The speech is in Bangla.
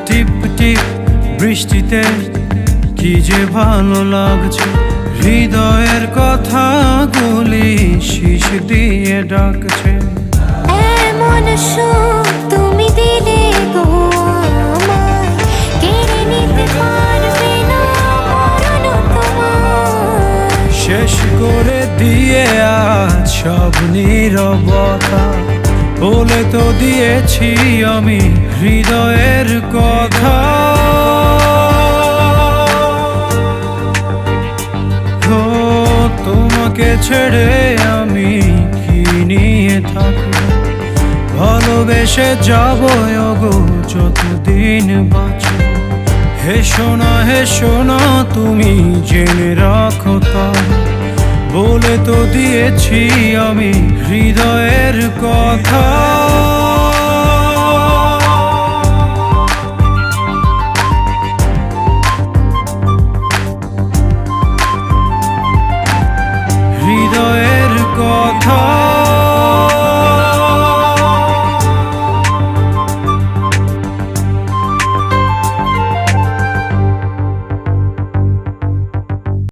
টিপ টিপ বৃষ্টিতে কি যে ভালো লাগছে, হৃদয়ের কথাগুলি শিশ দিয়ে ডাকছে। এমন সুখ তুমি দিলে গো আমায়, কেড়ে নিতে পারবে না মরণ তোমার। শেষ করে দিয়ে আজ সব নীরবতা, বলে তো দিয়েছি আমি হৃদয়ের কথা। ও তোমাকে ছেড়ে আমি কি নিয়ে থাকবো, ভালোবেসে যাবো গো যতদিন বাঁচব। হেসো না তুমি জেনে রাখো তা, বলে তো দিয়েছি আমি হৃদয়ের কথা।